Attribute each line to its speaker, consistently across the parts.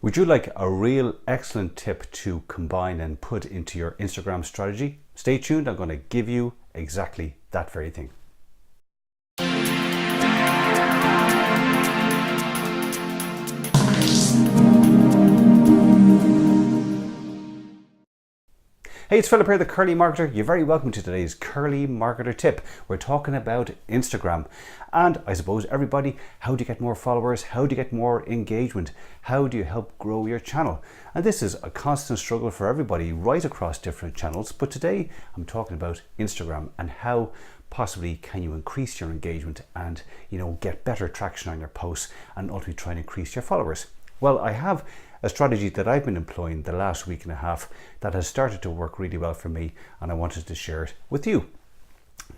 Speaker 1: Would you like a real excellent tip to combine and put into your Instagram strategy? Stay tuned, I'm going to give you exactly that very thing. Hey, it's Philip here, the Curly Marketer. You're very welcome to today's Curly Marketer tip. We're talking about Instagram. And I suppose everybody, how do you get more followers? How do you get more engagement? How do you help grow your channel? And this is a constant struggle for everybody right across different channels. But today I'm talking about Instagram and how possibly can you increase your engagement and, get better traction on your posts and ultimately try and increase your followers. Well, I have a strategy that I've been employing the last week and a half that has started to work really well for me, and I wanted to share it with you.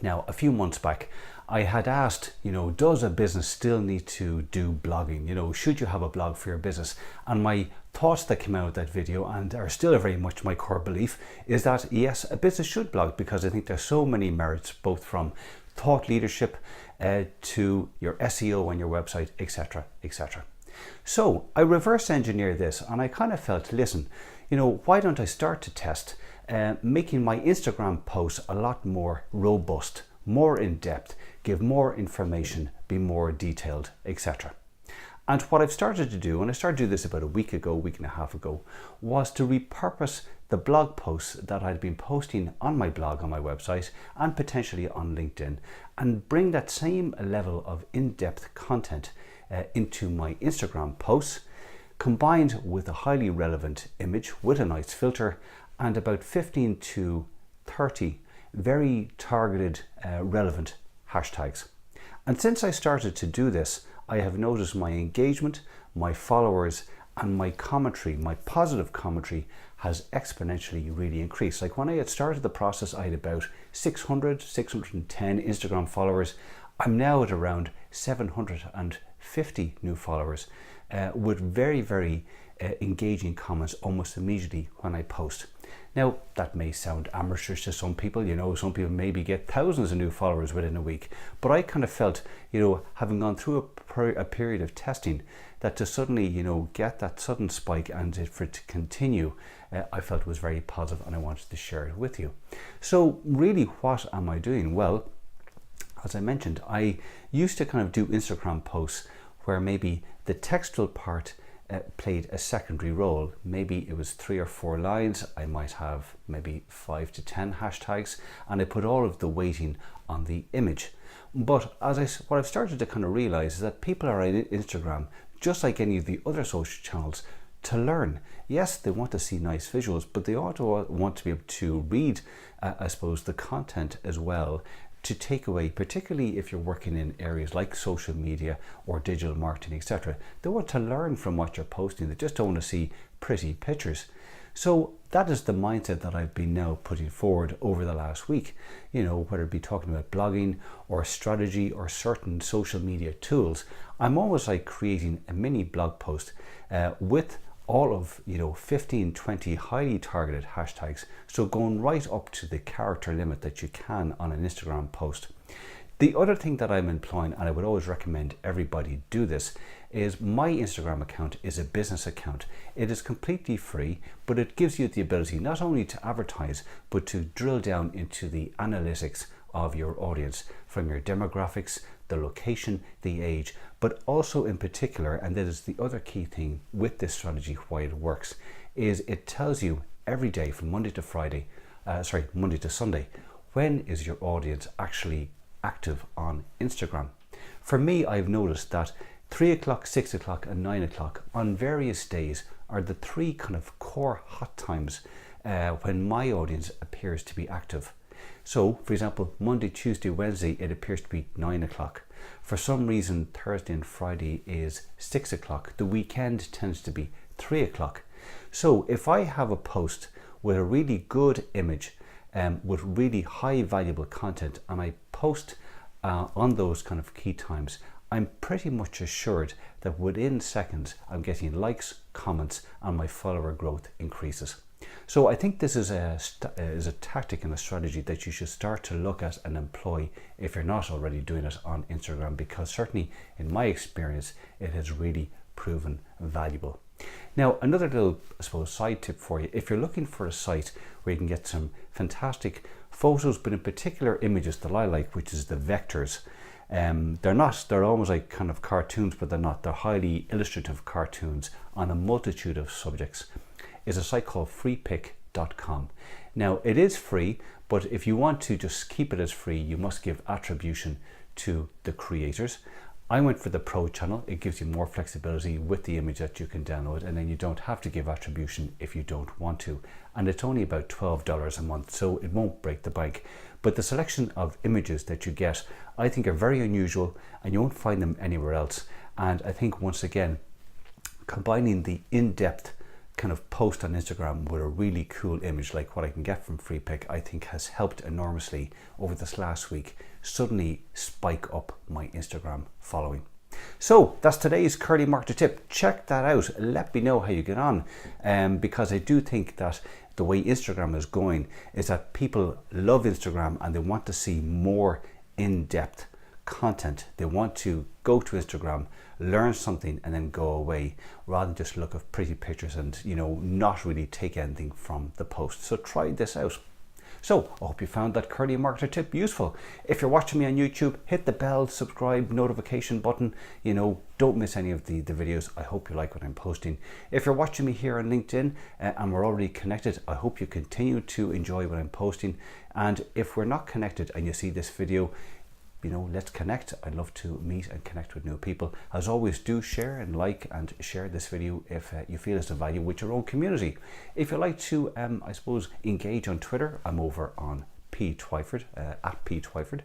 Speaker 1: Now, a few months back, I had asked, does a business still need to do blogging? Should you have a blog for your business? And my thoughts that came out of that video, and are still very much my core belief, is that yes, a business should blog, because I think there's so many merits, both from thought leadership to your SEO on your website, etc., etc. So I reverse engineered this, and I kind of felt, listen, why don't I start to test making my Instagram posts a lot more robust, more in depth, give more information, be more detailed, etc. And what I've started to do, and I started to do this about a week and a half ago, was to repurpose the blog posts that I'd been posting on my blog, on my website, and potentially on LinkedIn, and bring that same level of in-depth content into my Instagram posts, combined with a highly relevant image with a nice filter and about 15 to 30 very targeted relevant hashtags. And since I started to do this, I have noticed my engagement, my followers, and my commentary, my positive commentary, has exponentially really increased. Like when I had started the process, I had about 610 Instagram followers. I'm now at around 750 new followers with very, very engaging comments almost immediately when I post. Now, that may sound amateurish to some people, some people maybe get thousands of new followers within a week, but I kind of felt, having gone through a period of testing, that to suddenly, get that sudden spike and for it to continue, I felt was very positive, and I wanted to share it with you. So really, what am I doing? Well, as I mentioned, I used to kind of do Instagram posts where maybe the textual part played a secondary role. Maybe it was 3 or 4 lines. I might have maybe 5 to 10 hashtags, and I put all of the weighting on the image. But what I've started to kind of realize is that people are on Instagram, just like any of the other social channels, to learn. Yes, they want to see nice visuals, but they also want to be able to read, I suppose, the content as well, to take away, particularly if you're working in areas like social media or digital marketing, etc. They want to learn from what you're posting. They just don't want to see pretty pictures. So that is the mindset that I've been now putting forward over the last week, whether it be talking about blogging or strategy or certain social media tools. I'm always like creating a mini blog post with all of 15, 20 highly targeted hashtags, so going right up to the character limit that you can on an Instagram post. The other thing that I'm employing, and I would always recommend everybody do this, is my Instagram account is a business account. It is completely free, but it gives you the ability not only to advertise, but to drill down into the analytics of your audience, from your demographics, the location, the age, but also in particular, and that is the other key thing with this strategy, why it works, is it tells you every day from Monday to Sunday, when is your audience actually active on Instagram. For me, I've noticed that 3 o'clock, 6 o'clock and 9 o'clock on various days are the 3 kind of core hot times when my audience appears to be active. So, for example, Monday, Tuesday, Wednesday, it appears to be 9 o'clock. For some reason, Thursday and Friday is 6 o'clock. The weekend tends to be 3 o'clock. So if I have a post with a really good image, with really high valuable content, and I post on those kind of key times, I'm pretty much assured that within seconds I'm getting likes, comments, and my follower growth increases. So I think this is a tactic and a strategy that you should start to look at and employ if you're not already doing it on Instagram, because certainly in my experience it has really proven valuable. Now, another little, I suppose, side tip for you. If you're looking for a site where you can get some fantastic photos, but in particular images that I like, which is the vectors. They're almost like kind of cartoons, but they're not. They're highly illustrative cartoons on a multitude of subjects. Is a site called freepik.com. Now, it is free, but if you want to just keep it as free, you must give attribution to the creators. I went for the Pro channel. It gives you more flexibility with the image that you can download, and then you don't have to give attribution if you don't want to. And it's only about $12 a month, so it won't break the bank. But the selection of images that you get, I think, are very unusual, and you won't find them anywhere else. And I think, once again, combining the in-depth kind of post on Instagram with a really cool image like what I can get from Freepik, I think has helped enormously over this last week suddenly spike up my Instagram following. So that's today's Curly Marketer tip. Check that out. Let me know how you get on, because I do think that the way Instagram is going is that people love Instagram and they want to see more in-depth content. They want to go to Instagram, learn something, and then go away, rather than just look at pretty pictures and, you know, not really take anything from the post. So try this out. So I hope you found that Curly Marketer tip useful. If you're watching me on YouTube, hit the bell, subscribe, notification button. You know, don't miss any of the videos. I hope you like what I'm posting. If you're watching me here on LinkedIn and we're already connected, I hope you continue to enjoy what I'm posting. And if we're not connected and you see this video, you know, let's connect. I'd love to meet and connect with new people. As always, do share and like and share this video if you feel it's of value with your own community. If you'd like to, I suppose, engage on Twitter, I'm over on P. Twyford, at P. Twyford.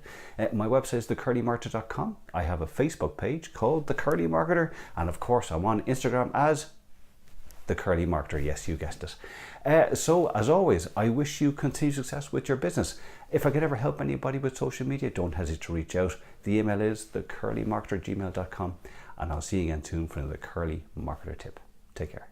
Speaker 1: My website is thecurlymarketer.com. I have a Facebook page called The Curly Marketer, and of course I'm on Instagram as The Curly Marketer. Yes, you guessed it. So as always, I wish you continued success with your business. If I could ever help anybody with social media, don't hesitate to reach out. The email is thecurlymarketer@gmail.com, and I'll see you again soon for another Curly Marketer tip. Take care.